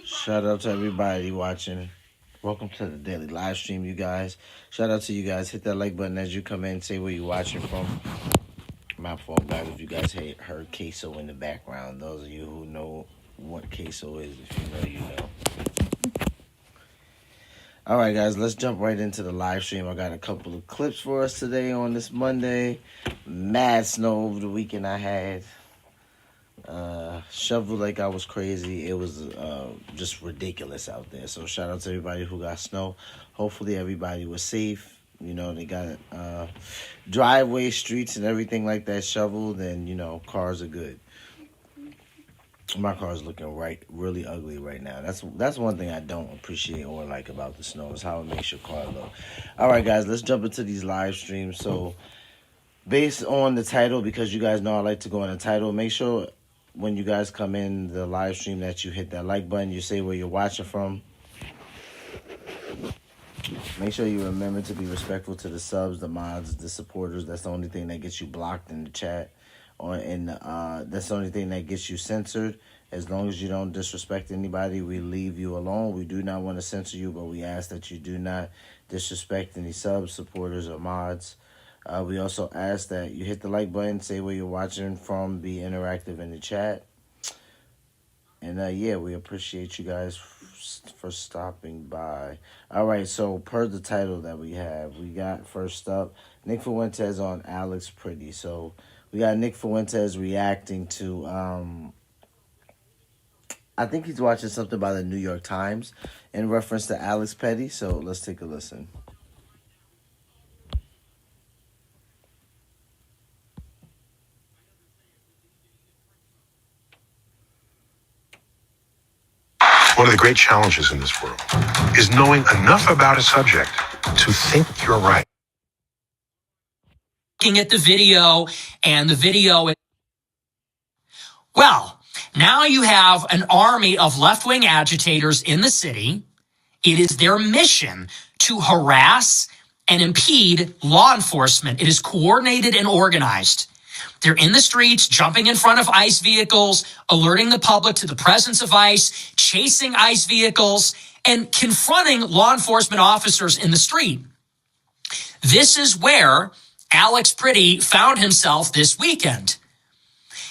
Shout out to everybody watching. Welcome to the daily live stream, you guys. Shout out to you guys. Hit that like button as you come in. Say where you're watching from. My fault, guys, if you guys heard queso in the background. Those of you who know what queso is, if you know, you know. All right, guys, let's jump right into the live stream. I got a couple of clips for us today on this Monday. Mad snow over the weekend I had. Shoveled like I was crazy. It was just ridiculous out there. So shout out to everybody who got snow. Hopefully everybody was safe. You know, they got driveway, streets, and everything like that shoveled, and you know, cars are good. My car's looking really ugly right now. That's one thing I don't appreciate or like about the snow is how it makes your car look. All right, guys, let's jump into these live streams. So, based on the title, because you guys know I like to go on the title, make sure when you guys come in the live stream that you hit that like button. You say where you're watching from. Make sure you remember to be respectful to the subs, the mods, the supporters. That's the only thing that gets you blocked in the chat. That's the only thing that gets you censored. As long as you don't disrespect anybody, we leave you alone. We do not want to censor you, but we ask that you do not disrespect any subs, supporters, or mods. We also ask that you hit the like button, say where you're watching from, be interactive in the chat. And yeah, we appreciate you guys for stopping by. All right, so per the title that we have, we got first up Nick Fuentes on Alex Pretti. So we got Nick Fuentes reacting to, I think he's watching something by the New York Times in reference to Alex Pretti. So let's take a listen. One of the great challenges in this world is knowing enough about a subject to think you're right. Looking at the video and the video. Well, now you have an army of left-wing agitators in the city. It is their mission to harass and impede law enforcement. It is coordinated and organized. They're in the streets, jumping in front of ICE vehicles, alerting the public to the presence of ICE, chasing ICE vehicles, and confronting law enforcement officers in the street. This is where Alex Pretti found himself this weekend.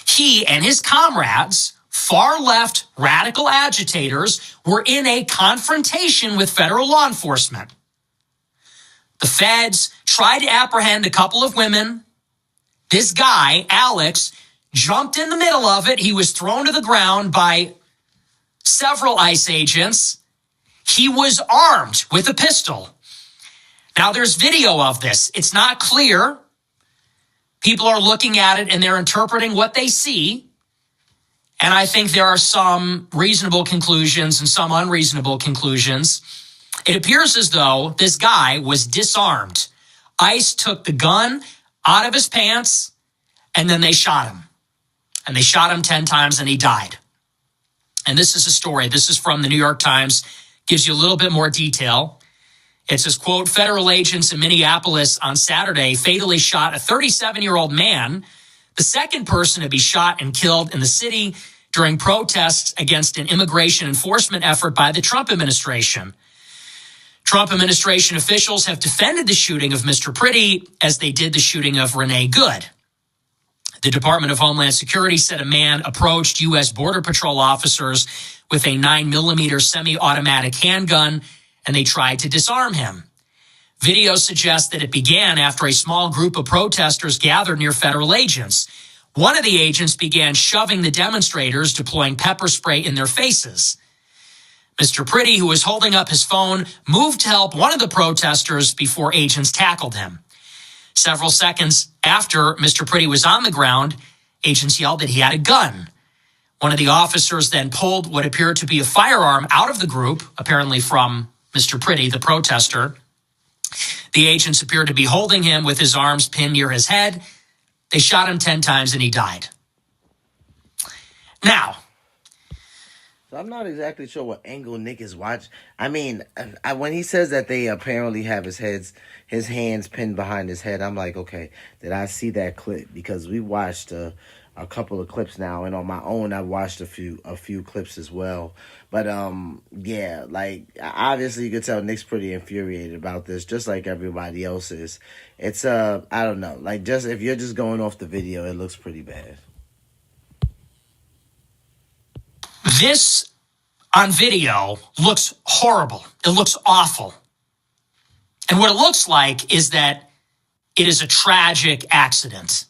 He and his comrades, far-left radical agitators, were in a confrontation with federal law enforcement. The feds tried to apprehend a couple of women. This guy, Alex, jumped in the middle of it. He was thrown to the ground by several ICE agents. He was armed with a pistol. Now, there's video of this. It's not clear. People are looking at it and they're interpreting what they see. And I think there are some reasonable conclusions and some unreasonable conclusions. It appears as though this guy was disarmed. ICE took the gun out of his pants, and then they shot him. And they shot him 10 times, and he died. And this is a story. This is from the New York Times. Gives you a little bit more detail. It says, quote, federal agents in Minneapolis on Saturday fatally shot a 37-year-old man, the second person to be shot and killed in the city during protests against an immigration enforcement effort by the Trump administration. Trump administration officials have defended the shooting of Mr. Pretti as they did the shooting of Renee Good. The Department of Homeland Security said a man approached U.S. Border Patrol officers with a 9mm semi-automatic handgun, and they tried to disarm him. Video suggests that it began after a small group of protesters gathered near federal agents. One of the agents began shoving the demonstrators, deploying pepper spray in their faces. Mr. Pretti, who was holding up his phone, moved to help one of the protesters before agents tackled him. Several seconds after Mr. Pretti was on the ground, agents yelled that he had a gun. One of the officers then pulled what appeared to be a firearm out of the group, apparently from Mr. Pretti, the protester. The agents appeared to be holding him with his arms pinned near his head. They shot him 10 times and he died. Now, So I'm not exactly sure what angle Nick is watching. I mean, when he says that they apparently have his hands pinned behind his head, I'm like, okay, did I see that clip? Because we watched a a couple of clips now, and on my own, I've watched a few clips as well. But yeah, like obviously you could tell Nick's pretty infuriated about this, just like everybody else is. It's I don't know, like just if you're just going off the video, it looks pretty bad. This on video looks horrible. It looks awful. And what it looks like is that it is a tragic accident.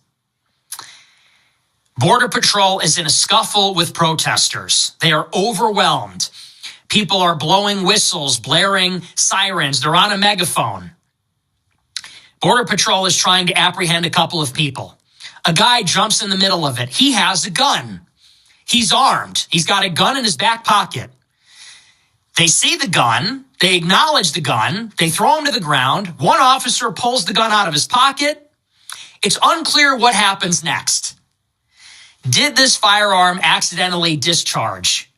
Border Patrol is in a scuffle with protesters. They are overwhelmed. People are blowing whistles, blaring sirens. They're on a megaphone. Border Patrol is trying to apprehend a couple of people. A guy jumps in the middle of it. He has a gun. He's armed. He's got a gun in his back pocket. They see the gun. They acknowledge the gun. They throw him to the ground. One officer pulls the gun out of his pocket. It's unclear what happens next. Did this firearm accidentally discharge?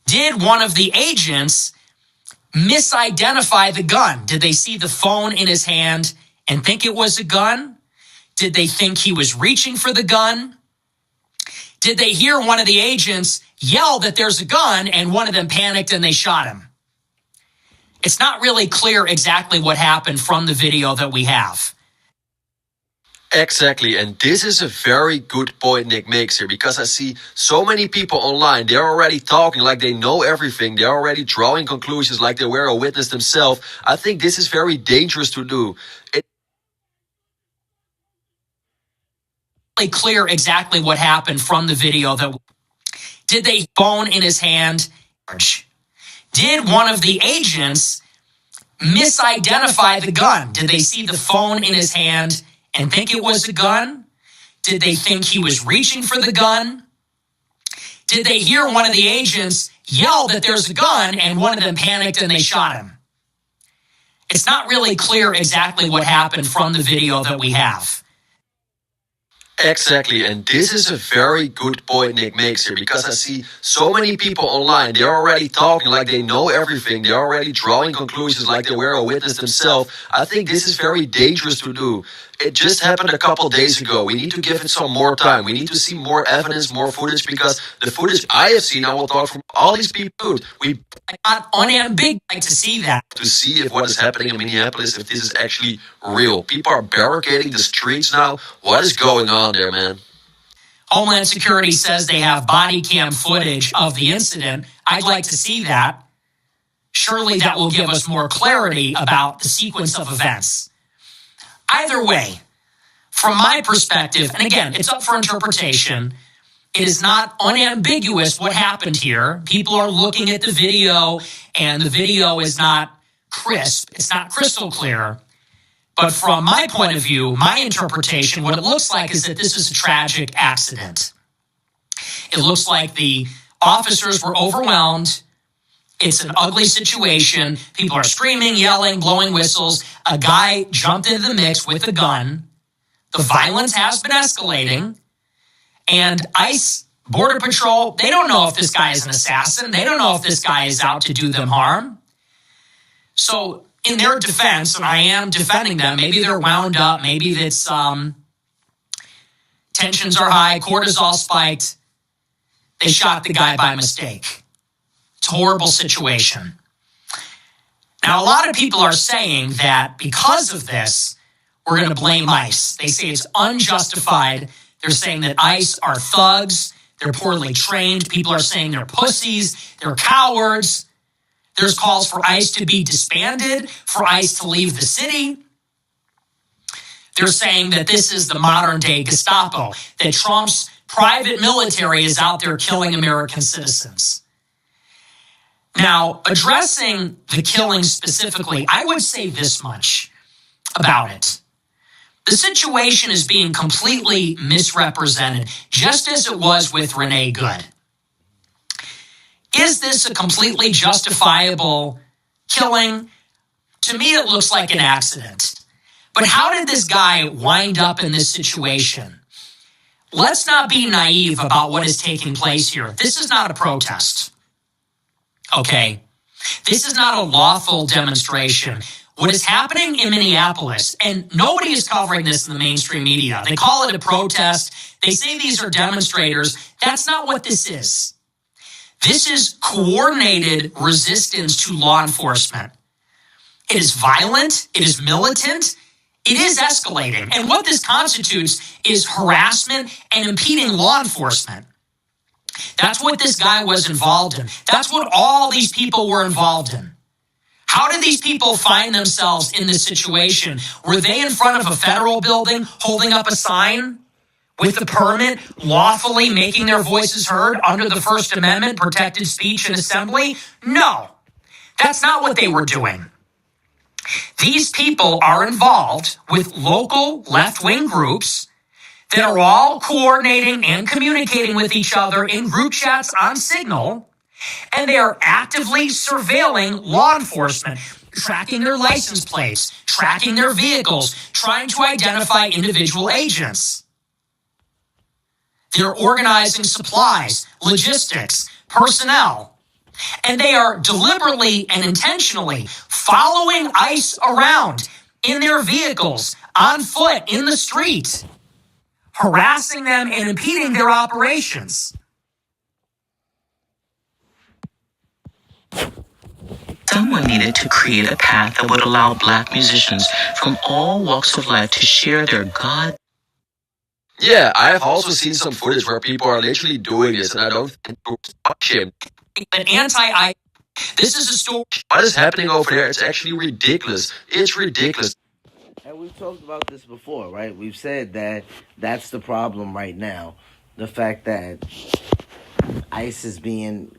Did one of the agents misidentify the gun? Did they see the phone in his hand and think it was a gun? Did they think he was reaching for the gun? Did they hear one of the agents yell that there's a gun and one of them panicked and they shot him? It's not really clear exactly what happened from the video that we have. Exactly, and this is a very good point Nick makes here, because I see so many people online, they're already talking like they know everything, they're already drawing conclusions like they were a witness themselves. I think this is very dangerous to do. It's really clear exactly what happened from the video that did they phone in his hand? Did one of the agents misidentify the gun? Did they see the phone in his hand and think it was a gun? Did they think he was reaching for the gun? Did they hear one of the agents yell that there's a gun and one of them panicked and they shot him? It's not really clear exactly what happened from the video that we have. Exactly, and this is a very good point Nick makes here, because I see so many people online, they're already talking like they know everything, they're already drawing conclusions like they were a witness themselves. I think this is very dangerous to do. It just happened a couple days ago. We need to give it some more time. We need to see more evidence, more footage, because the footage I have seen, I will talk from all these people. We Not unambiguous to see that. to see if what is happening in Minneapolis, if this is actually real. People are barricading the streets now. What is going on there, man? Homeland Security says they have body cam footage of the incident. I'd like to see that. Surely that will give us more clarity about the sequence of events. Either way, from my perspective, and again, it's up for interpretation, it is not unambiguous what happened here. People are looking at the video, and the video is not crisp. It's not crystal clear. But from my point of view, my interpretation, what it looks like is that this is a tragic accident. It looks like the officers were overwhelmed. It's an ugly situation. People are screaming, yelling, blowing whistles. A guy jumped into the mix with a gun. The violence has been escalating. And ICE, Border Patrol, they don't know if this guy is an assassin. They don't know if this guy is out to do them harm. So in their defense, and I am defending them, maybe they're wound up, maybe it's tensions are high, cortisol spiked. They shot the guy by mistake. It's a horrible situation. Now, a lot of people are saying that because of this, we're going to blame ICE. They say it's unjustified. They're saying that ICE are thugs. They're poorly trained. People are saying they're pussies. They're cowards. There's calls for ICE to be disbanded, for ICE to leave the city. They're saying that this is the modern day Gestapo, that Trump's private military is out there killing American citizens. Now, addressing the killing specifically, I would say this much about it. The situation is being completely misrepresented, just as it was with Renee Good. Is this a completely justifiable killing? To me, it looks like an accident. But how did this guy wind up in this situation? Let's not be naive about what is taking place here. This is not a protest. Okay? This is not a lawful demonstration. What is happening in Minneapolis, and nobody is covering this in the mainstream media. They call it a protest. They say these are demonstrators. That's not what this is. This is coordinated resistance to law enforcement. It is violent. It is militant. It is escalating. And what this constitutes is harassment and impeding law enforcement. That's what this guy was involved in. That's what all these people were involved in. How did these people find themselves in this situation? Were they in front of a federal building holding up a sign with the permit, lawfully making their voices heard under the First Amendment, protected speech and assembly? No, that's not what they were doing. These people are involved with local left-wing groups that are all coordinating and communicating with each other in group chats on Signal, and they are actively surveilling law enforcement, tracking their license plates, tracking their vehicles, trying to identify individual agents. They're organizing supplies, logistics, personnel, and they are deliberately and intentionally following ICE around in their vehicles, on foot, in the street, harassing them and impeding their operations. Someone needed to create a path that would allow Black musicians from all walks of life to share their God. Yeah, I have also seen some footage where people are literally doing this, and I don't think it's shame. This is a story. What is happening over there? It's actually ridiculous. It's ridiculous. And we've talked about this before, right? We've said that that's the problem right now. The fact that ICE is being,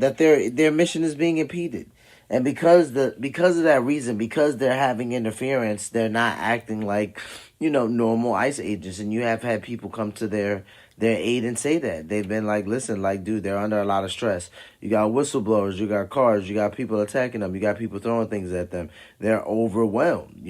that their mission is being impeded. And because of that reason, because they're having interference, they're not acting like, normal ICE agents. And you have had people come to their aid and say that. They've been like, listen, like, dude, they're under a lot of stress. You got whistleblowers, you got cars, you got people attacking them, you got people throwing things at them. They're overwhelmed,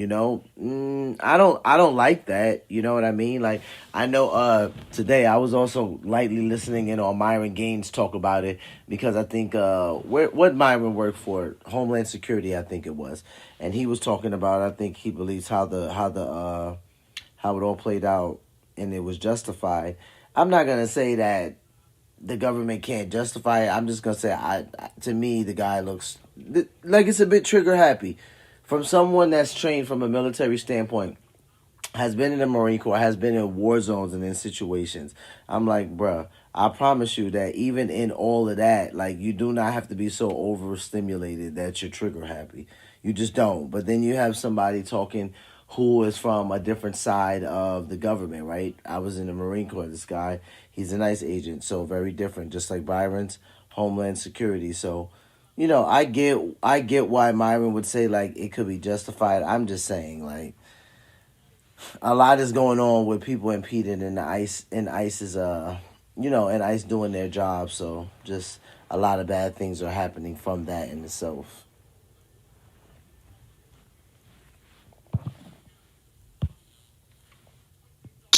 I don't like that, you know what I mean? Like, I know today I was also lightly listening in on Myron Gaines talk about it, because I think what Myron worked for, Homeland Security, I think it was. And he was talking about, I think he believes how it all played out and it was justified. I'm not going to say that the government can't justify it. I'm just going to say, to me, the guy looks like it's a bit trigger happy. From someone that's trained from a military standpoint, has been in the Marine Corps, has been in war zones and in situations. I'm like, bruh, I promise you that even in all of that, like, you do not have to be so overstimulated that you're trigger happy. You just don't. But then you have somebody talking who is from a different side of the government, right? I was in the Marine Corps. This guy, he's an ICE agent, so very different, just like Byron's Homeland Security. So, I get why Myron would say, like, it could be justified. I'm just saying, like, a lot is going on with people impeded in ICE is and ICE doing their job. So just a lot of bad things are happening from that in itself.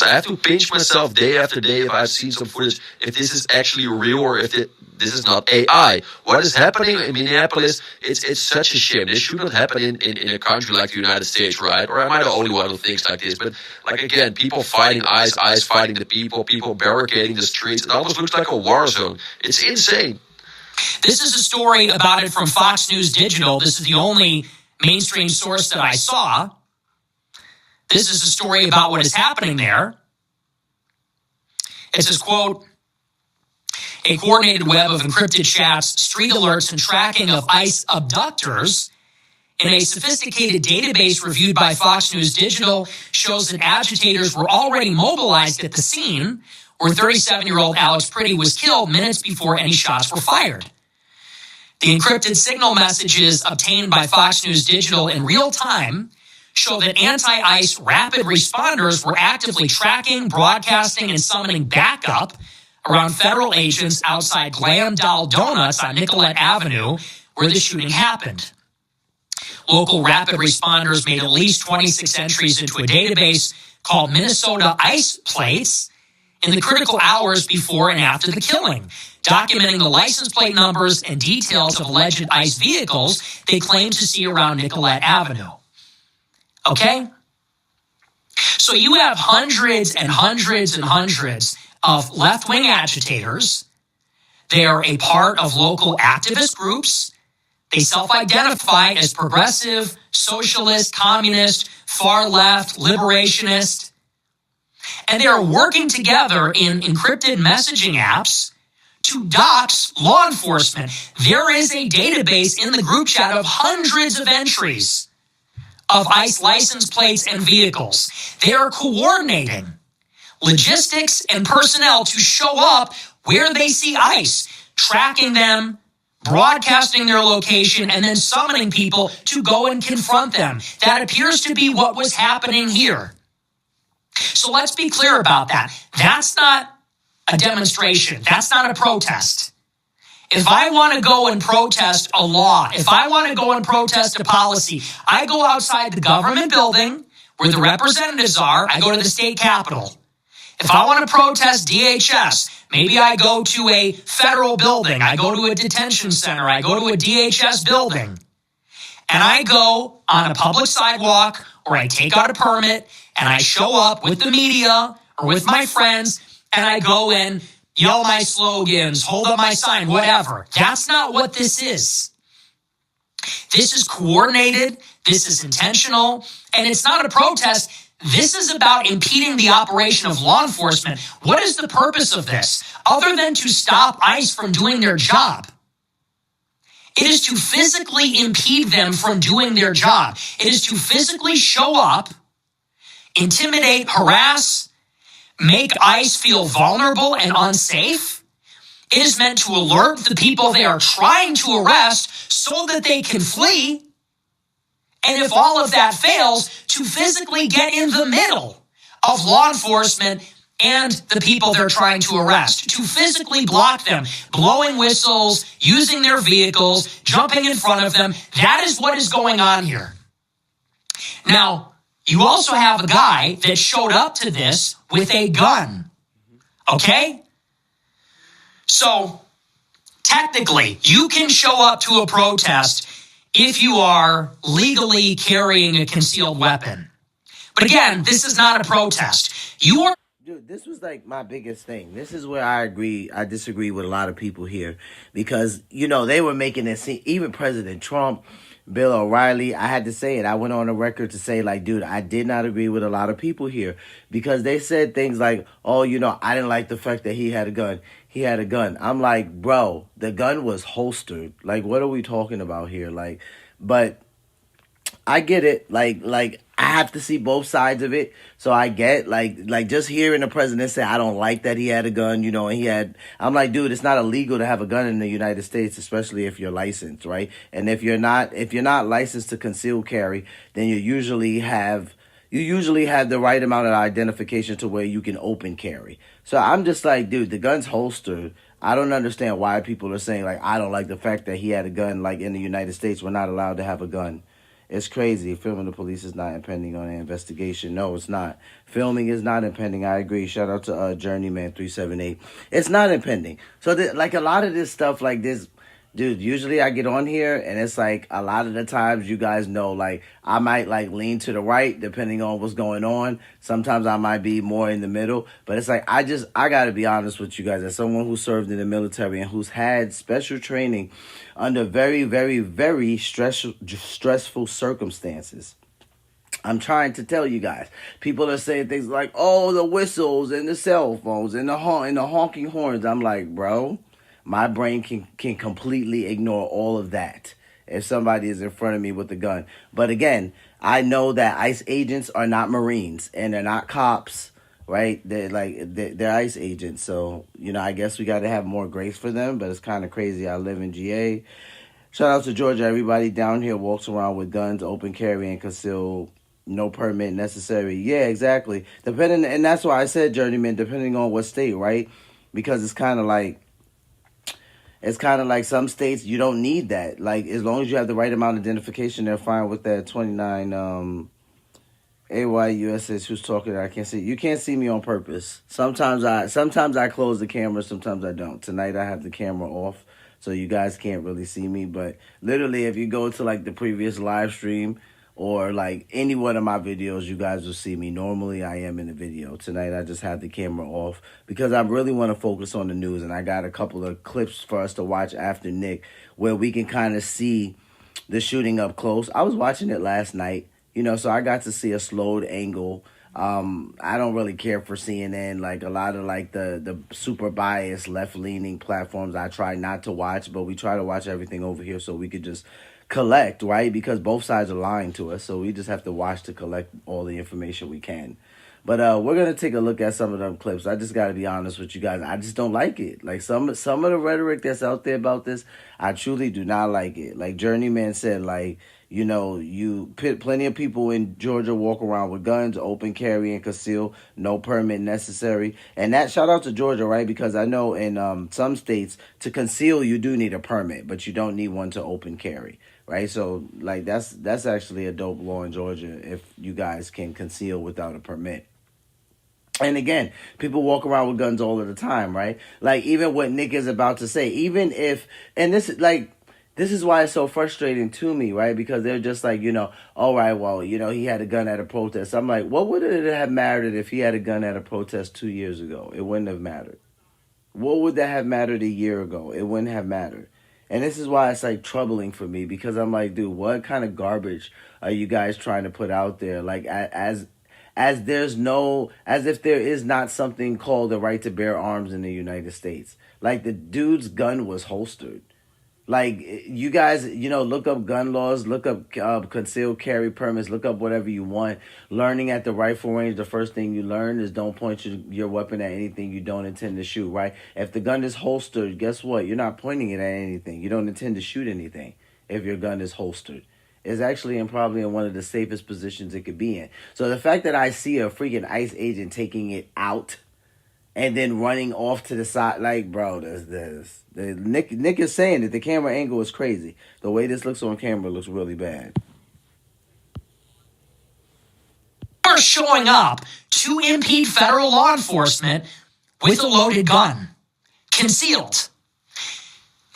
I have to pinch myself day after day if I've seen some footage, if this is actually real or if this is not AI. What is happening in Minneapolis, it's such a shame. This should not happen in a country like the United States, right? Or am I the only one who thinks like this? But, like, again, people fighting ICE fighting the people barricading the streets. It almost looks like a war zone. It's insane. This is a story about it from Fox News Digital. This is the only mainstream source that I saw. This is a story about what is happening there. It says, quote, a coordinated web of encrypted chats, street alerts, and tracking of ICE abductors in a sophisticated database reviewed by Fox News Digital shows that agitators were already mobilized at the scene where 37-year-old Alex Pretti was killed minutes before any shots were fired. The encrypted signal messages obtained by Fox News Digital in real time show that anti-ICE rapid responders were actively tracking, broadcasting, and summoning backup around federal agents outside Glam Doll Donuts on Nicollet Avenue, where the shooting happened. Local rapid responders made at least 26 entries into a database called Minnesota ICE Plates in the critical hours before and after the killing, documenting the license plate numbers and details of alleged ICE vehicles they claimed to see around Nicollet Avenue. Okay? So you have hundreds and hundreds and hundreds of left-wing agitators. They are a part of local activist groups. They self-identify as progressive, socialist, communist, far left, liberationist. And they are working together in encrypted messaging apps to dox law enforcement. There is a database in the group chat of hundreds of entries of ICE license plates and vehicles. They are coordinating logistics and personnel to show up where they see ICE, tracking them, broadcasting their location, and then summoning people to go and confront them. That appears to be what was happening here. So let's be clear about that. That's not a demonstration. That's not a protest. If I want to go and protest a law, if I want to go and protest a policy, I go outside the government building where the representatives are. I go to the state capitol. If I want to protest DHS, maybe I go to a federal building. I go to a detention center. I go to a DHS building. And I go on a public sidewalk or I take out a permit and I show up with the media or with my friends and I go and yell my slogans, hold up my sign, whatever. That's not what this is. This is coordinated. This is intentional. And it's not a protest. This is about impeding the operation of law enforcement. What is the purpose of this? Other than to stop ICE from doing their job. It is to physically impede them from doing their job. It is to physically show up, intimidate, harass, make ICE feel vulnerable and unsafe. It is meant to alert the people they are trying to arrest so that they can flee. And if all of that fails, to physically get in the middle of law enforcement and the people they're trying to arrest, to physically block them, blowing whistles, using their vehicles, jumping in front of them. That is what is going on here. Now, you also have a guy that showed up to this with a gun. Okay? So, technically, you can show up to a protest if you are legally carrying a concealed weapon. But again, this is not a protest. You are... Dude, this was like my biggest thing. This is where I disagree with a lot of people here. Because, they were making it seem, even President Trump, Bill O'Reilly, I had to say it. I went on the record to say, dude, I did not agree with a lot of people here. Because they said things like, oh, I didn't like the fact that he had a gun. He had a gun. I'm like, bro, the gun was holstered. What are we talking about here? But I get it. I have to see both sides of it. So I get, just hearing the president say, I don't like that he had a gun, and I'm like, dude, it's not illegal to have a gun in the United States, especially if you're licensed, right? And if you're not licensed to conceal carry, then you usually have the right amount of identification to where you can open carry. So I'm just like, dude, the gun's holstered. I don't understand why people are saying, I don't like the fact that he had a gun, in the United States, we're not allowed to have a gun. It's crazy. Filming the police is not impending on an investigation. No, it's not. Filming is not impending. I agree. Shout out to Journeyman378. It's not impending. So, a lot of this stuff like this, dude, usually I get on here and it's a lot of the times you guys know, I might lean to the right depending on what's going on. Sometimes I might be more in the middle. But it's I got to be honest with you guys. As someone who served in the military and who's had special training under very, very, very stressful circumstances, I'm trying to tell you guys. People are saying things like, oh, the whistles and the cell phones and the honking horns. I'm like, bro, my brain can completely ignore all of that if somebody is in front of me with a gun. But again, I know that ICE agents are not Marines and they're not cops, right? They're ICE agents. So, I guess we got to have more grace for them, but it's kind of crazy. I live in GA. Shout out to Georgia. Everybody down here walks around with guns, open carry, and conceal, no permit necessary. Yeah, exactly. And that's why I said, Journeyman, depending on what state, right? Because it's kind of like some states, you don't need that. As long as you have the right amount of identification, they're fine with that. 29 AYUSS, who's talking? I can't see. You can't see me on purpose. Sometimes I close the camera, sometimes I don't. Tonight I have the camera off, so you guys can't really see me. But literally, if you go to the previous live stream or like any one of my videos, you guys will see me. Normally, I am in the video. Tonight, I just had the camera off because I really want to focus on the news, and I got a couple of clips for us to watch after Nick where we can kind of see the shooting up close. I was watching it last night, so I got to see a slowed angle. I don't really care for CNN. Like a lot of like the super biased left leaning platforms, I try not to watch, but we try to watch everything over here so we could just collect, right? Because both sides are lying to us, so we just have to watch to collect all the information we can. But we're gonna take a look at some of them clips. I just gotta be honest with you guys. I just don't like it. Like some of the rhetoric that's out there about this, I truly do not like it. Like Journeyman said, like, you put plenty of people in Georgia walk around with guns, open carry and conceal, no permit necessary. And that shout out to Georgia, right? Because I know in some states to conceal you do need a permit, but you don't need one to open carry. Right, so like that's actually a dope law in Georgia if you guys can conceal without a permit. And again, people walk around with guns all of the time, right? Like even what Nick is about to say, even if, and this is why it's so frustrating to me, right? Because they're just like, all right, well, he had a gun at a protest. I'm like, what would it have mattered if he had a gun at a protest 2 years ago? It wouldn't have mattered. What would that have mattered a year ago? It wouldn't have mattered. And this is why it's like troubling for me, because I'm like, dude, what kind of garbage are you guys trying to put out there? Like as if there is not something called the right to bear arms in the United States. Like the dude's gun was holstered. Like you guys, look up gun laws, look up concealed carry permits, look up whatever you want. Learning at the rifle range, the first thing you learn is don't point your weapon at anything you don't intend to shoot, right? If the gun is holstered, guess what? You're not pointing it at anything. You don't intend to shoot anything if your gun is holstered. It's actually probably in one of the safest positions it could be in. So the fact that I see a freaking ICE agent taking it out and then running off to the side, like, bro, Nick is saying that the camera angle is crazy. The way this looks on camera looks really bad. Are showing up to impede federal law enforcement with a loaded gun, concealed.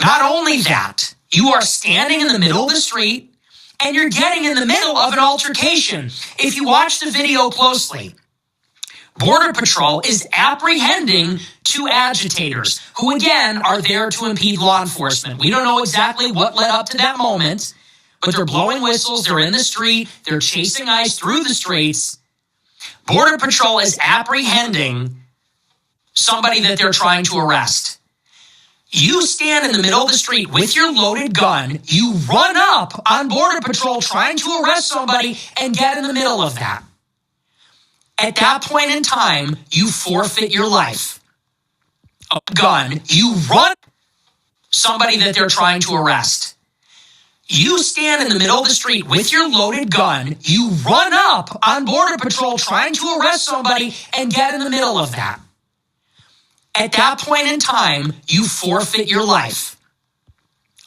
Not only that, you are standing in the middle of the street and you're getting in the middle of an altercation. If you watch the video closely, Border Patrol is apprehending two agitators who, again, are there to impede law enforcement. We don't know exactly what led up to that moment, but they're blowing whistles, they're in the street, they're chasing ICE through the streets. Border Patrol is apprehending somebody that they're trying to arrest. You stand in the middle of the street with your loaded gun, you run up on Border Patrol trying to arrest somebody and get in the middle of that. At that point in time, you forfeit your life. A gun, you run somebody that they're trying to arrest. You stand in the middle of the street with your loaded gun, you run up on Border Patrol trying to arrest somebody and get in the middle of that. At that point in time, you forfeit your life.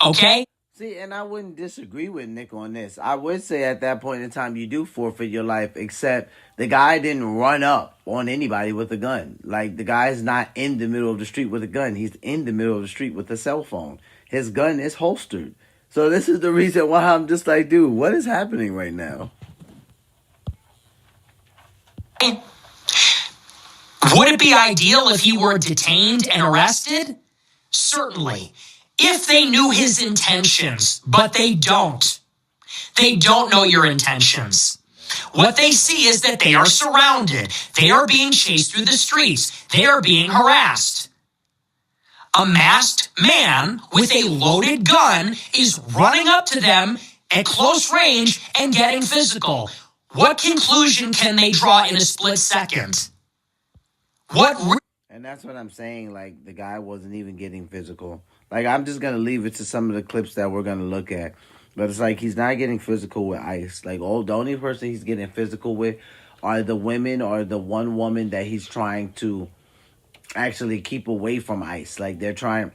Okay? See, and I wouldn't disagree with Nick on this. I would say at that point in time, you do forfeit your life, except the guy didn't run up on anybody with a gun. Like, the guy's not in the middle of the street with a gun. He's in the middle of the street with a cell phone. His gun is holstered. So this is the reason why I'm just like, dude, what is happening right now? Would it be ideal if he were detained and arrested? Certainly. If they knew his intentions, but they don't. They don't know your intentions. What they see is that they are surrounded. They are being chased through the streets. They are being harassed. A masked man with a loaded gun is running up to them at close range and getting physical. What conclusion can they draw in a split second? And that's what I'm saying. Like, the guy wasn't even getting physical. Like, I'm just going to leave it to some of the clips that we're going to look at. But it's like he's not getting physical with ICE. Like, the only person he's getting physical with are the women or the one woman that he's trying to actually keep away from ICE. Like, they're trying.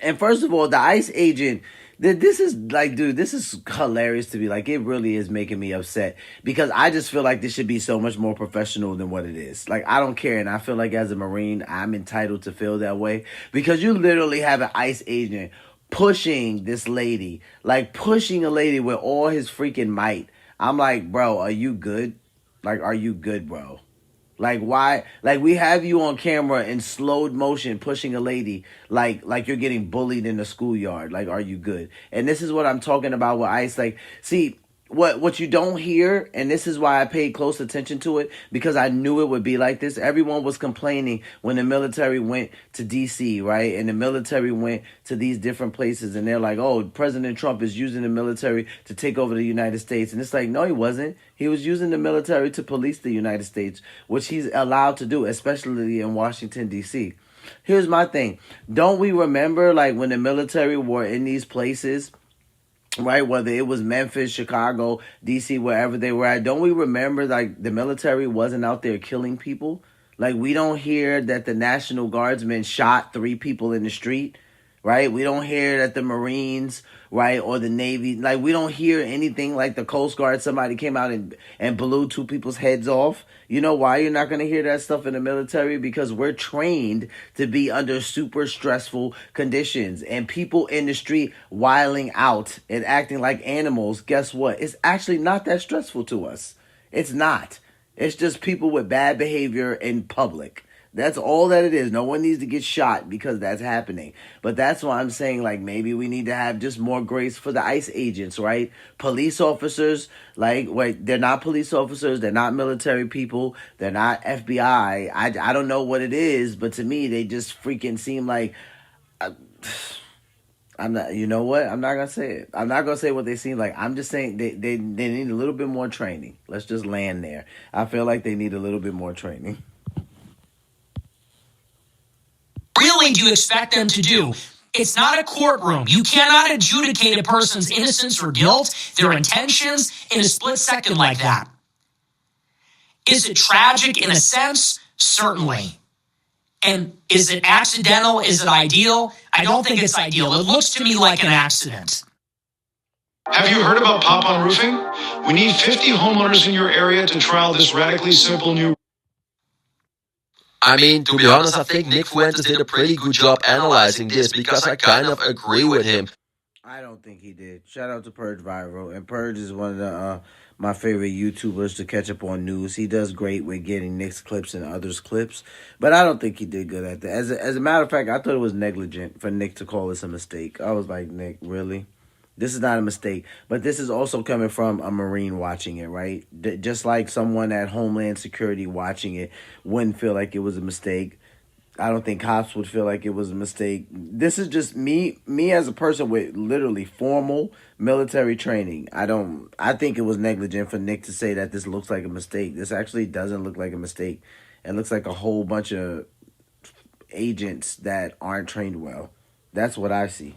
And first of all, the ICE agent, this is like, dude, this is hilarious to me. Like, it really is making me upset because I just feel like this should be so much more professional than what it is. Like, I don't care. And I feel like as a Marine, I'm entitled to feel that way because you literally have an ICE agent pushing this lady, like pushing a lady with all his freaking might. I'm like, bro, are you good? Like, are you good, bro? Like, why? Like, we have you on camera in slowed motion pushing a lady like you're getting bullied in the schoolyard. Like, are you good? And this is what I'm talking about with ICE. Like, see, what you don't hear, and this is why I paid close attention to it, because I knew it would be like this. Everyone was complaining when the military went to DC, right? And the military went to these different places, and they're like, oh, President Trump is using the military to take over the United States. And it's like, no, he wasn't. He was using the military to police the United States, which he's allowed to do, especially in Washington, D.C. Here's my thing. Don't we remember, like, when the military were in these places, right? Whether it was Memphis, Chicago, DC, wherever they were at. Don't we remember, like, the military wasn't out there killing people? Like, we don't hear that the National Guardsmen shot 3 people in the street, right? We don't hear that the Marines, right, or the Navy, like, we don't hear anything like the Coast Guard, somebody came out and blew 2 people's heads off. You know why you're not going to hear that stuff in the military? Because we're trained to be under super stressful conditions. And people in the street wiling out and acting like animals, guess what? It's actually not that stressful to us. It's not. It's just people with bad behavior in public. That's all that it is. No one needs to get shot because that's happening. But that's why I'm saying, like, maybe we need to have just more grace for the ICE agents, right? Police officers, like, wait, they're not police officers. They're not military people. They're not FBI. I don't know what it is, but to me, they just freaking seem like... I'm not, you know what? I'm not going to say it. I'm not going to say what they seem like. I'm just saying they need a little bit more training. Let's just land there. I feel like they need a little bit more training. Really do you expect them to do? It's not a courtroom. You cannot adjudicate a person's innocence or guilt, their intentions, in a split second like that. Is it tragic in a sense? Certainly. And is it accidental? Is it ideal? I don't think it's ideal. It looks to me like an accident. Have you heard about pop-on roofing? We need 50 homeowners in your area to trial this radically simple new... I mean, to be honest, I think Nick Fuentes did a pretty good job analyzing this because I kind of agree with him. I don't think he did. Shout out to Purge Viral. And Purge is one of the my favorite YouTubers to catch up on news. He does great with getting Nick's clips and others' clips. But I don't think he did good at that. As a matter of fact, I thought it was negligent for Nick to call this a mistake. I was like, Nick, really? This is not a mistake. But this is also coming from a Marine watching it, right? Just like someone at Homeland Security watching it wouldn't feel like it was a mistake. I don't think cops would feel like it was a mistake. This is just me as a person with literally formal military training. I think it was negligent for Nick to say that this looks like a mistake. This actually doesn't look like a mistake. It looks like a whole bunch of agents that aren't trained well. That's what I see.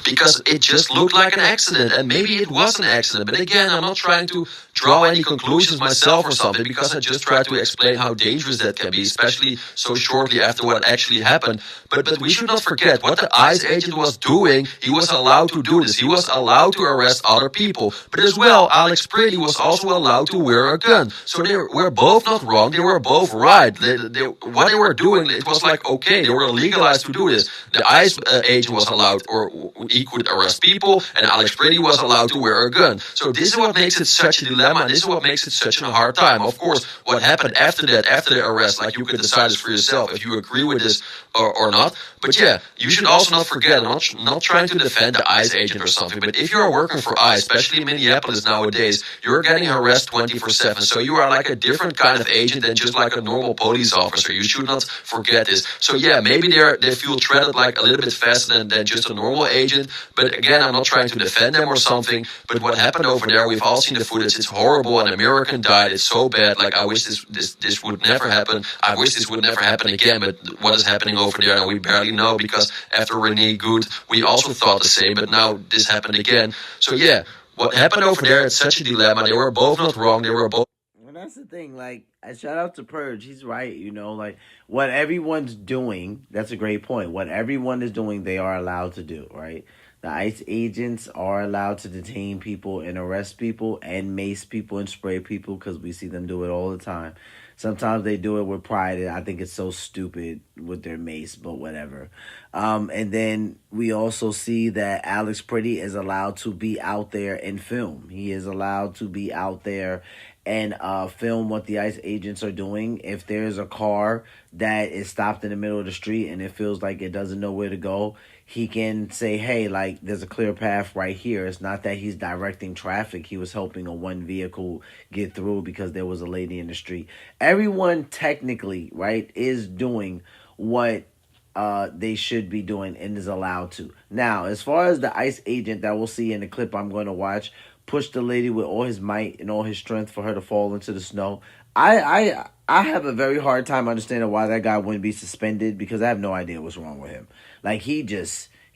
Because it just looked like an accident, and maybe it was an accident. But again, I'm not trying to draw any conclusions myself or something, because I just try to explain how dangerous that can be, especially so shortly after what actually happened. But we should not forget what the ICE agent was doing. He was allowed to do this. He was allowed to arrest other people. But as well, Alex Pretti was also allowed to wear a gun. So they were both not wrong. They were both right. What they were doing, it was like, okay, they were legalized to do this. The ICE agent was allowed, or he could arrest people, and Alex Pretti was allowed to wear a gun. So this is what makes it such a dilemma, and this is what makes it such a hard time. Of course, what happened after that, after the arrest, like, you can decide this for yourself if you agree with this or not. But yeah, you should also not forget, I'm not trying to defend the ICE agent or something, but if you're working for ICE, especially in Minneapolis nowadays, you're getting harassed 24/7. So you are like a different kind of agent than just like a normal police officer. You should not forget this. So yeah, maybe they feel treated like a little bit faster than just a normal agent. But again, I'm not trying to defend them or something. But what happened over there, we've all seen the footage. It's horrible. An American died. It's so bad. Like, I wish this would never happen. I wish this would never happen again. But what is happening over there, and we barely know, because after Renee Good, we also thought the same. But now this happened again. So yeah, what happened over there, it's such a dilemma. They were both not wrong. They were both... Well, that's the thing. Like, shout out to Purge. He's right. Like, what everyone's doing, that's a great point. What everyone is doing, they are allowed to do, right? The ICE agents are allowed to detain people and arrest people and mace people and spray people, because we see them do it all the time. Sometimes they do it with pride, and I think it's so stupid with their mace, but whatever. And then we also see that Alex Pretti is allowed to be out there and film. He is allowed to be out there and film what the ICE agents are doing. If there's a car that is stopped in the middle of the street and it feels like it doesn't know where to go, he can say, hey, like, there's a clear path right here. It's not that he's directing traffic. He was helping a one vehicle get through because there was a lady in the street. Everyone technically, right, is doing what they should be doing and is allowed to. Now, as far as the ICE agent that we'll see in the clip I'm going to watch, push the lady with all his might and all his strength for her to fall into the snow. I have a very hard time understanding why that guy wouldn't be suspended, because I have no idea what's wrong with him. Like, he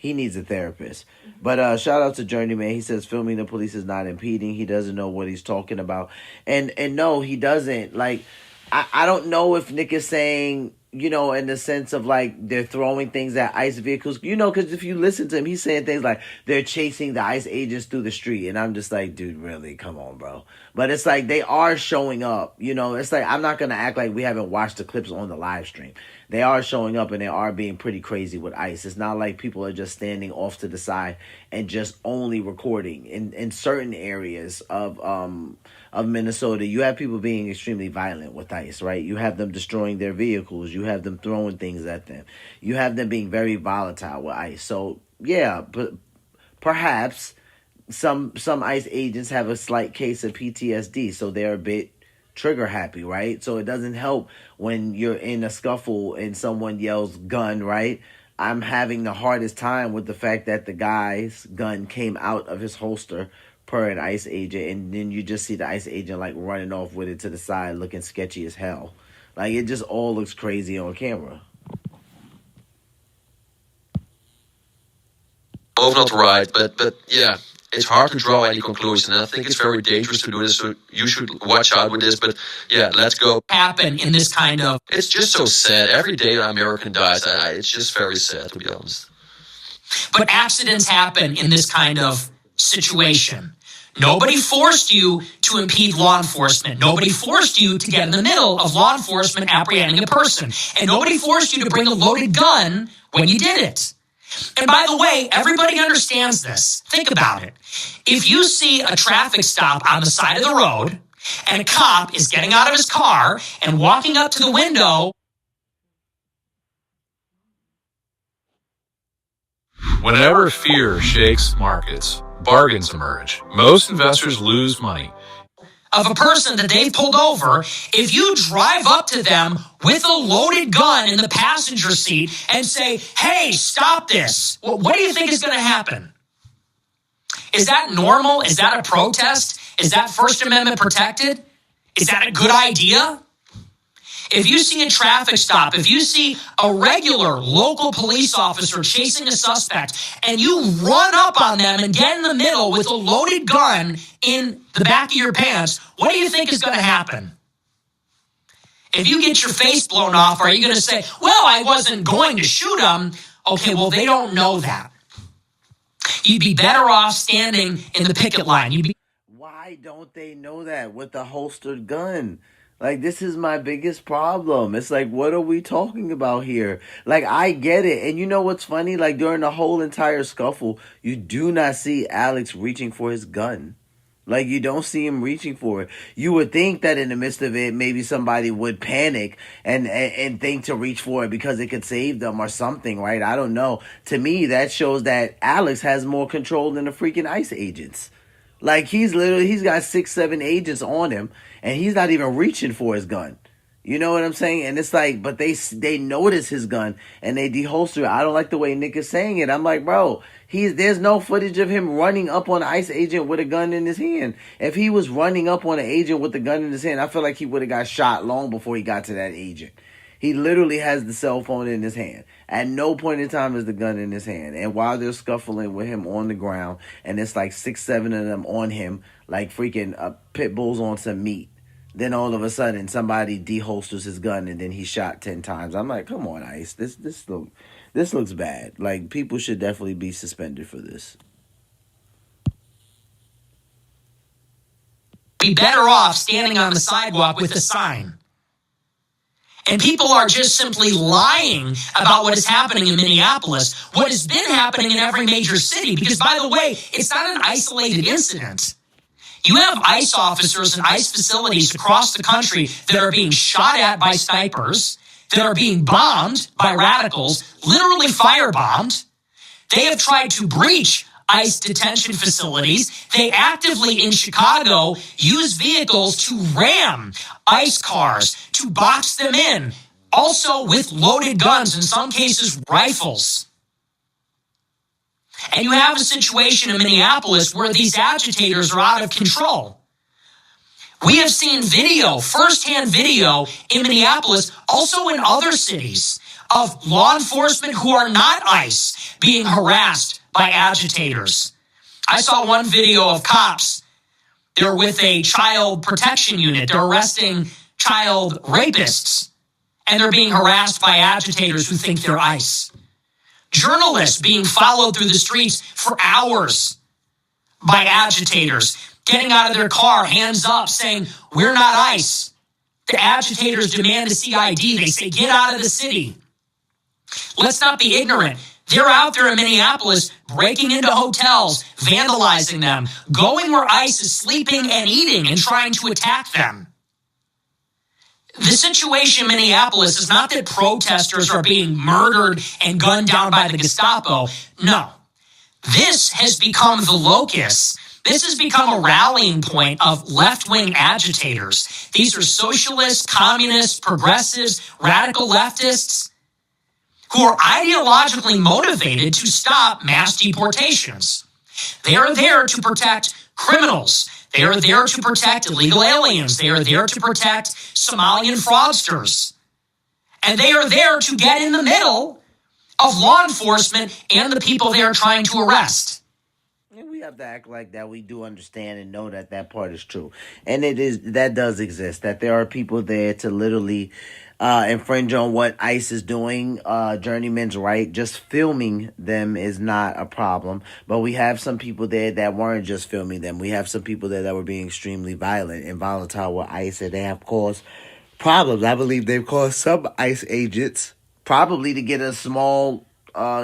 needs a therapist. But shout out to Journeyman. He says filming the police is not impeding. He doesn't know what he's talking about. And no, he doesn't. Like, I don't know if Nick is saying, you know, in the sense of like they're throwing things at ICE vehicles, you know, because if you listen to him, he's saying things like they're chasing the ICE agents through the street. And I'm just like, dude, really? Come on, bro. But it's like they are showing up, you know. It's like, I'm not going to act like we haven't watched the clips on the live stream. They are showing up and they are being pretty crazy with ICE. It's not like people are just standing off to the side and just only recording. In certain areas of Minnesota, you have people being extremely violent with ICE, right? You have them destroying their vehicles. You have them throwing things at them. You have them being very volatile with ICE. So, yeah, but perhaps some ICE agents have a slight case of PTSD, so they're a bit trigger happy, right? So it doesn't help when you're in a scuffle and someone yells gun, right? I'm having the hardest time with the fact that the guy's gun came out of his holster per an ICE agent, and then you just see the ICE agent like running off with it to the side looking sketchy as hell. Like, it just all looks crazy on camera. Both not right, but yeah, it's hard to draw any conclusion. And I think it's very dangerous to do this, so you should watch out with this. But yeah, let's go. Happen in this kind of. It's just so sad. Every day an American dies. It's just very sad, to be honest. But accidents happen in this kind of situation. Nobody forced you to impede law enforcement. Nobody forced you to get in the middle of law enforcement apprehending a person. And nobody forced you to bring a loaded gun when you did it. And by the way, everybody understands this. Think about it. If you see a traffic stop on the side of the road and a cop is getting out of his car and walking up to the window. Whenever fear shakes markets, bargains emerge. Most investors lose money. Of a person that they've pulled over, if you drive up to them with a loaded gun in the passenger seat and say, hey, stop this, well, what do you think is going to happen? Is that normal? Is that a protest? Is that First Amendment protected? Is that a good idea? If you see a traffic stop, if you see a regular local police officer chasing a suspect and you run up on them and get in the middle with a loaded gun in the back of your pants, what do you think is going to happen? If you get your face blown off, are you going to say, well, I wasn't going to shoot him? Okay, well, they don't know that. You'd be better off standing in the picket line. Why don't they know that with a holstered gun? Like, this is my biggest problem. It's like, what are we talking about here? Like, I get it. And you know what's funny? Like, during the whole entire scuffle, you do not see Alex reaching for his gun. Like, you don't see him reaching for it. You would think that in the midst of it, maybe somebody would panic and think to reach for it because it could save them or something, right? I don't know. To me, that shows that Alex has more control than the freaking ICE agents. Like, he's got 6, 7 agents on him, and he's not even reaching for his gun. You know what I'm saying? And it's like, but they notice his gun, and they deholster it. I don't like the way Nick is saying it. I'm like, bro, there's no footage of him running up on an ICE agent with a gun in his hand. If he was running up on an agent with a gun in his hand, I feel like he would have got shot long before he got to that agent. He literally has the cell phone in his hand. At no point in time is the gun in his hand. And while they're scuffling with him on the ground, and it's like 6, 7 of them on him, like freaking pit bulls on some meat, then all of a sudden somebody deholsters his gun and then he's shot 10 times. I'm like, come on, ICE. This looks bad. Like, people should definitely be suspended for this. Be better off standing on the sidewalk with a sign. And people are just simply lying about what is happening in Minneapolis, what has been happening in every major city. Because, by the way, it's not an isolated incident. You have ICE officers and ICE facilities across the country that are being shot at by snipers, that are being bombed by radicals, literally firebombed. They have tried to breach ICE detention facilities. They actively, in Chicago, use vehicles to ram ICE cars, to box them in, also with loaded guns, in some cases rifles. And you have a situation in Minneapolis where these agitators are out of control. We have seen video, firsthand video in Minneapolis, also in other cities, of law enforcement who are not ICE being harassed by agitators. I saw one video of cops. They're with a child protection unit. They're arresting child rapists, and they're being harassed by agitators who think they're ICE. Journalists being followed through the streets for hours by agitators, getting out of their car, hands up, saying, "We're not ICE." The agitators demand to see ID. They say, "Get out of the city." Let's not be ignorant. They're out there in Minneapolis breaking into hotels, vandalizing them, going where ICE is sleeping and eating and trying to attack them. The situation in Minneapolis is not that protesters are being murdered and gunned down by the Gestapo. No. This has become the locus. This has become a rallying point of left-wing agitators. These are socialists, communists, progressives, radical leftists who are ideologically motivated to stop mass deportations. They are there to protect criminals. They are there to protect illegal aliens. They are there to protect Somalian fraudsters. And they are there to get in the middle of law enforcement and the people they are trying to arrest. And we have to act like that we do understand and know that that part is true. And that does exist, that there are people there to literally infringe on what ICE is doing. Journeyman's right. Just filming them is not a problem. But we have some people there that weren't just filming them. We have some people there that were being extremely violent and volatile with ICE, and they have caused problems. I believe they've caused some ICE agents probably to get a small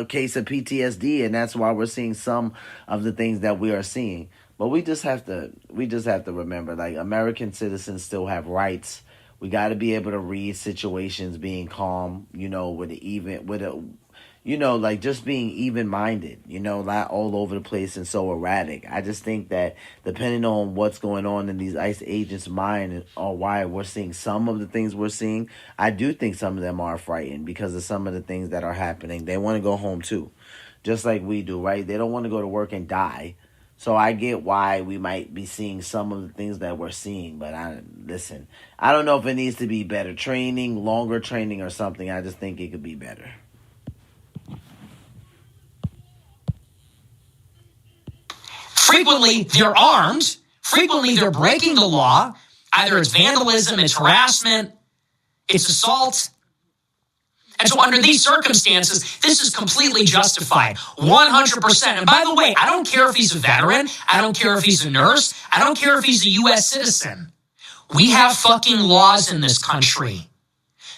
case of PTSD, and that's why we're seeing some of the things that we are seeing. But we just have to remember, like, American citizens still have rights. We got to be able to read situations being calm, like just being even-minded, not all over the place and so erratic. I just think that depending on what's going on in these ICE agents' mind or why we're seeing some of the things we're seeing, I do think some of them are frightened because of some of the things that are happening. They want to go home too, just like we do, right? They don't want to go to work and die. So I get why we might be seeing some of the things that we're seeing. But I don't know if it needs to be better training, longer training or something. I just think it could be better. Frequently, they're armed. Frequently, they're breaking the law. Either it's vandalism, it's harassment, it's assault. And so under these circumstances, this is completely justified, 100%. And by the way, I don't care if he's a veteran. I don't care if he's a nurse. I don't care if he's a U.S. citizen. We have fucking laws in this country.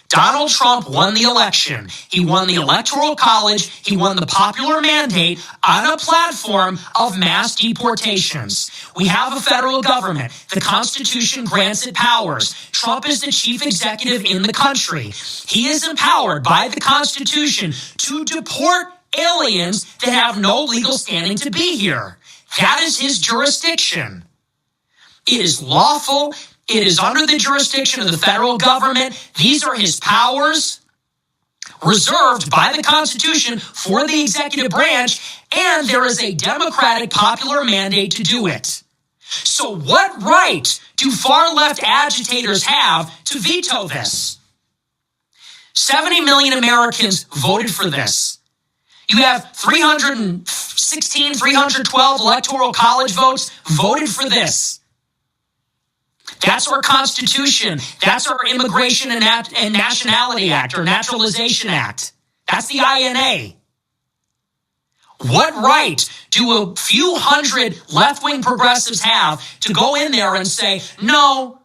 Donald Trump won the election. He won the Electoral College. He won the popular mandate on a platform of mass deportations. We have a federal government. The Constitution grants it powers. Trump is the chief executive in the country. He is empowered by the Constitution to deport aliens that have no legal standing to be here. That is his jurisdiction. It is lawful. It is under the jurisdiction of the federal government. These are his powers reserved by the Constitution for the executive branch, and there is a democratic popular mandate to do it. So what right do far-left agitators have to veto this? 70 million Americans voted for this. You have 312 Electoral College votes voted for this. That's our Constitution. That's our Immigration and Nationality Act, or Naturalization Act. That's the INA. What right do a few hundred left-wing progressives have to go in there and say, no,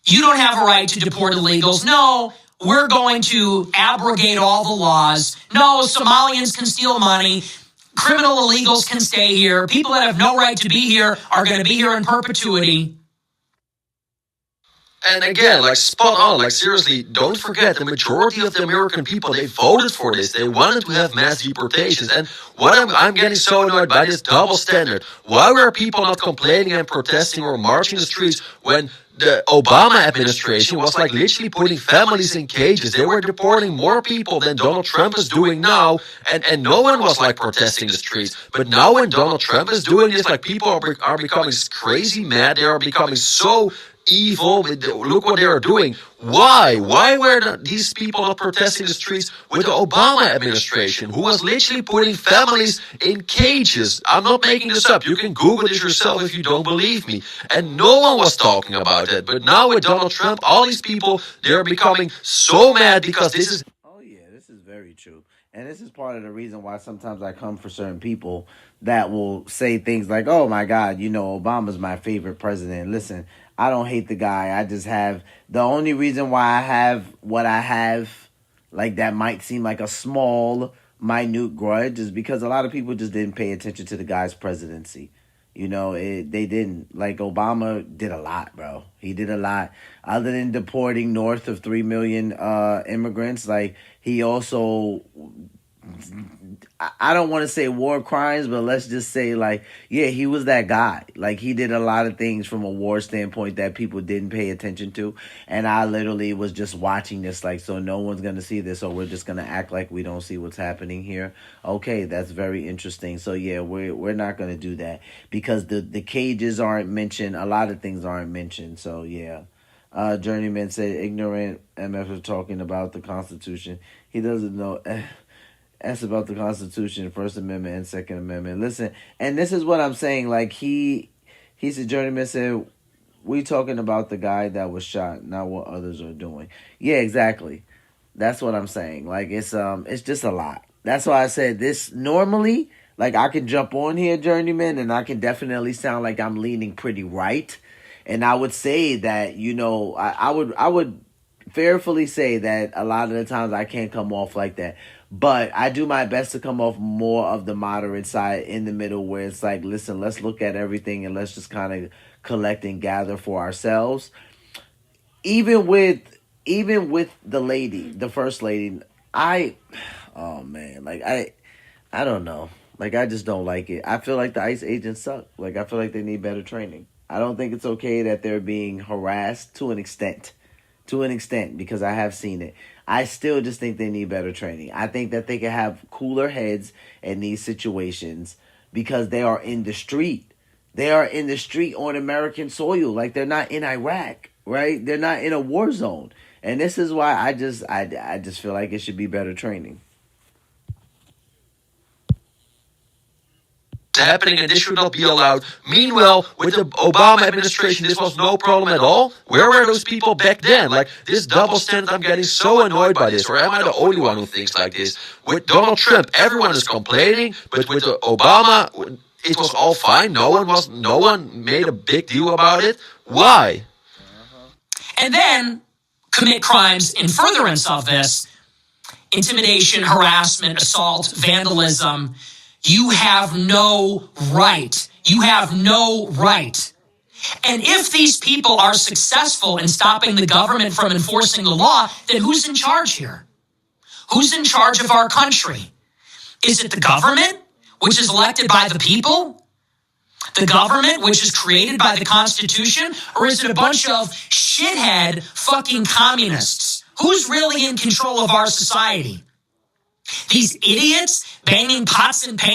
you don't have a right to deport illegals. No, we're going to abrogate all the laws. No, Somalians can steal money. Criminal illegals can stay here. People that have no right to be here are going to be here in perpetuity. And again, like spot on, like seriously, don't forget the majority of the American people, they voted for this. They wanted to have mass deportations. And what I'm getting so annoyed by this double standard. Why were people not complaining and protesting or marching the streets when the Obama administration was like literally putting families in cages? They were deporting more people than Donald Trump is doing now, and no one was like protesting the streets. But now when Donald Trump is doing this, like people are becoming crazy mad. They are becoming so evil. Look what they are doing. Why? Why were these people not protesting the streets with the Obama administration, who was literally putting families in cages? I'm not making this up. You can Google this yourself if you don't believe me. And no one was talking about it. But now with Donald Trump, all these people, they're becoming so mad because this is... Oh yeah, this is very true. And this is part of the reason why sometimes I come for certain people that will say things like, oh my God, Obama's my favorite president. Listen, I don't hate the guy. I just have, the only reason why I have what I have, like that might seem like a small, minute grudge, is because a lot of people just didn't pay attention to the guy's presidency. They didn't. Like, Obama did a lot, bro. He did a lot. Other than deporting north of 3 million immigrants, like, he also, I don't want to say war crimes, but let's just say, like, yeah, he was that guy. Like, he did a lot of things from a war standpoint that people didn't pay attention to. And I literally was just watching this, like, so no one's going to see this, or we're just going to act like we don't see what's happening here. Okay, that's very interesting. So, yeah, we're not going to do that because the cages aren't mentioned. A lot of things aren't mentioned. So, yeah. Journeyman said, ignorant MF is talking about the Constitution. He doesn't know... That's about the Constitution, First Amendment, and Second Amendment. Listen, and this is what I'm saying. Like, he said, Journeyman said, we talking about the guy that was shot, not what others are doing. Yeah, exactly. That's what I'm saying. Like, it's just a lot. That's why I said this normally, like, I can jump on here, Journeyman, and I can definitely sound like I'm leaning pretty right. And I would say that, I would fairly say that a lot of the times I can't come off like that. But I do my best to come off more of the moderate side in the middle, where it's like, listen, let's look at everything and let's just kind of collect and gather for ourselves. Even with the lady, the first lady, oh man, like I don't know. Like, I just don't like it. I feel like the ICE agents suck. Like, I feel like they need better training. I don't think it's okay that they're being harassed to an extent, because I have seen it. I still just think they need better training. I think that they can have cooler heads in these situations because they are in the street. They are in the street on American soil. Like, they're not in Iraq, right? They're not in a war zone. And this is why I just feel like it should be better training. Happening, and this should not be allowed. Meanwhile, with the Obama administration, this was no problem at all. Where were those people back then? Like, this double standard, I'm getting so annoyed by this. Or am I the only one who thinks like this? With Donald Trump, everyone is complaining, but with Obama, it was all fine. No one made a big deal about it. Why? And then commit crimes in furtherance of this: intimidation, harassment, assault, vandalism. You have no right. You have no right. And if these people are successful in stopping the government from enforcing the law, then who's in charge here? Who's in charge of our country? Is it the government, which is elected by the people? The government, which is created by the Constitution? Or is it a bunch of shithead fucking communists? Who's really in control of our society? These idiots banging pots and pans